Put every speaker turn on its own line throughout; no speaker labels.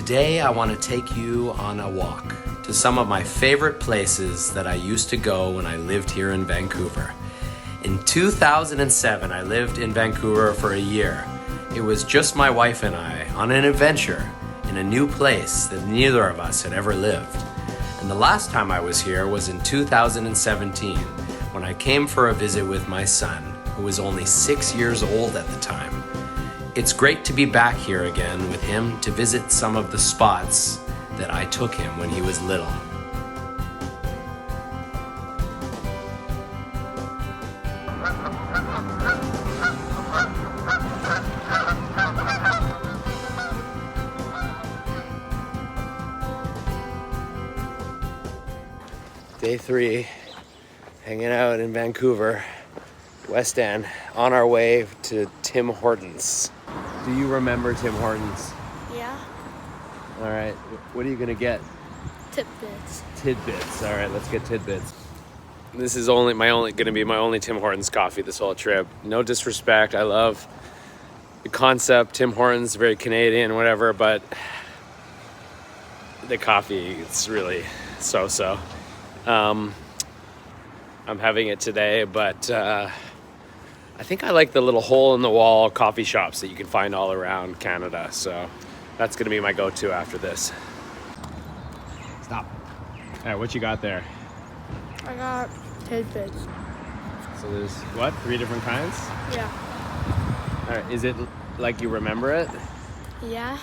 Today I want to take you on a walk to some of my favorite places that I used to go when I lived here in Vancouver. In 2007, I lived in Vancouver for a year. It was just my wife and I on an adventure in a new place that neither of us had ever lived. And the last time I was here was in 2017 when I came for a visit with my son, who was only 6 years old at the time. It's great to be back here again with him to visit some of the spots that I took him when he was little. Day 3, hanging out in Vancouver, West End, on our way to Tim Hortons. Do you remember Tim Hortons?
Yeah.
All right, what are you gonna get?
Tidbits.
Tidbits. All right, let's get tidbits. This is gonna be my only Tim Hortons coffee this whole trip. No disrespect, I love the concept. Tim Hortons, very Canadian, whatever, but the coffee, it's really so-so. I'm having it today, but I think I like the little hole-in-the-wall coffee shops that you can find all around Canada, so that's gonna be my go-to after this. Stop. All right, what you got there?
I got tidbits.
So there's, what, 3 different kinds?
Yeah.
All right, is it like you remember it?
Yeah.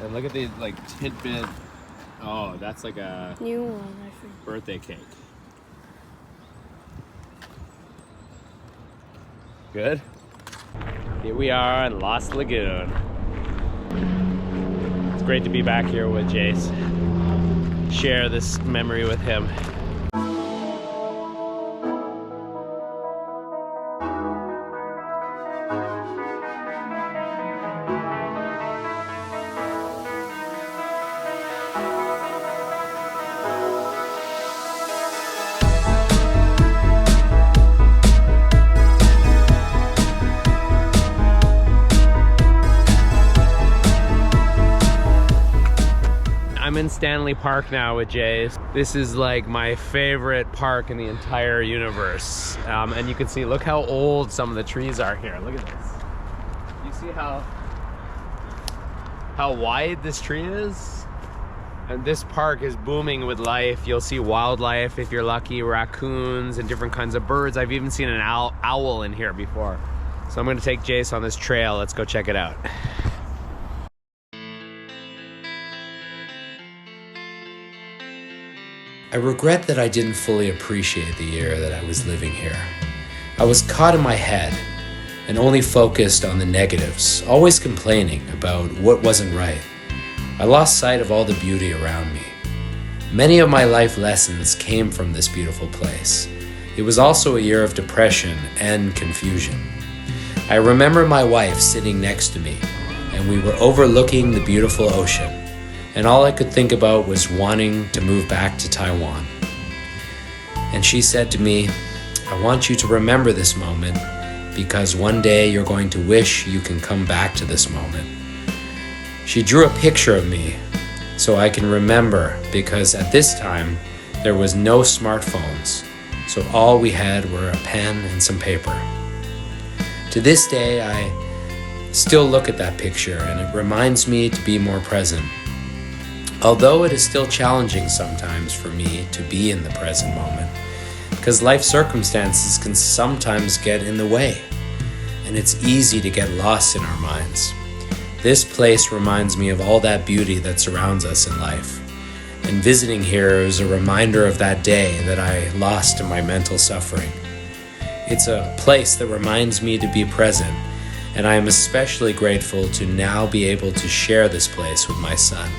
And look at the, like, tidbit. Oh, that's like a
New one, I think.
birthday cake. Good. Here we are in Lost Lagoon. It's great to be back here with Jace. Share this memory with him. I'm in Stanley Park now with Jace. This is like my favorite park in the entire universe. And you can see, look how old some of the trees are here. Look at this. You see how wide this tree is? And this park is booming with life. You'll see wildlife if you're lucky, raccoons and different kinds of birds. I've even seen an owl in here before. So I'm gonna take Jace on this trail. Let's go check it out. I regret that I didn't fully appreciate the year that I was living here. I was caught in my head and only focused on the negatives, always complaining about what wasn't right. I lost sight of all the beauty around me. Many of my life lessons came from this beautiful place. It was also a year of depression and confusion. I remember my wife sitting next to me, and we were overlooking the beautiful ocean. And all I could think about was wanting to move back to Taiwan. And she said to me, I want you to remember this moment because one day you're going to wish you can come back to this moment. She drew a picture of me so I can remember, because at this time there was no smartphones, so all we had were a pen and some paper. To this day, I still look at that picture and it reminds me to be more present. Although it is still challenging sometimes for me to be in the present moment, because life circumstances can sometimes get in the way, and it's easy to get lost in our minds. This place reminds me of all that beauty that surrounds us in life, and visiting here is a reminder of that day that I lost in my mental suffering. It's a place that reminds me to be present, and I am especially grateful to now be able to share this place with my son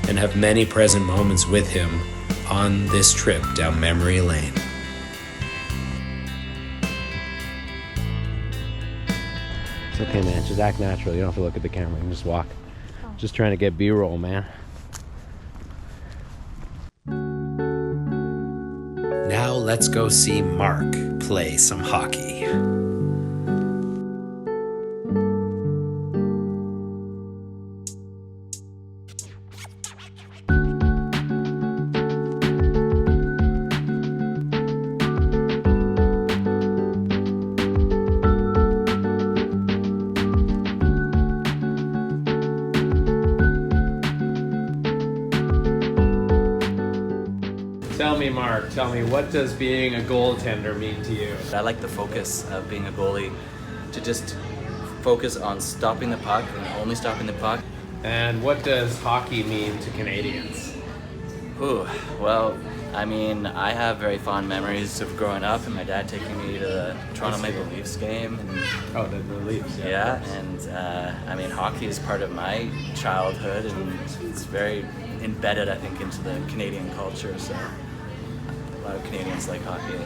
and have many present moments with him on this trip down memory lane. It's okay, man. Just act natural. You don't have to look at the camera. You can just walk. Just trying to get B-roll, man. Now let's go see Mark play some hockey. tell me, Mark, what does being a goaltender mean to you?
I like the focus of being a goalie, to just focus on stopping the puck and only stopping the puck.
And what does hockey mean to Canadians?
Ooh, well, I mean, I have very fond memories of growing up and my dad taking me to the Toronto Maple Leafs game. And,
Oh, the Leafs.
yeah, and I mean, hockey is part of my childhood and it's very embedded, I think, into the Canadian culture, so a lot of Canadians like hockey.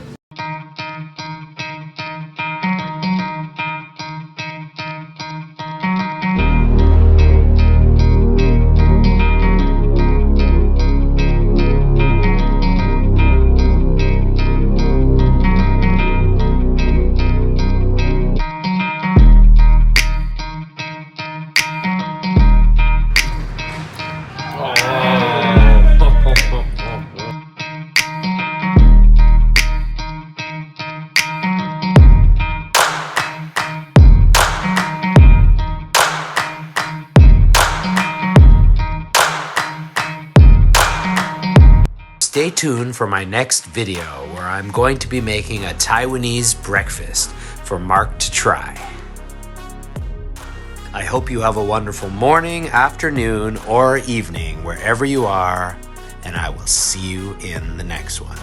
Stay tuned for my next video where I'm going to be making a Taiwanese breakfast for Mark to try. I hope you have a wonderful morning, afternoon, or evening wherever you are, and I will see you in the next one.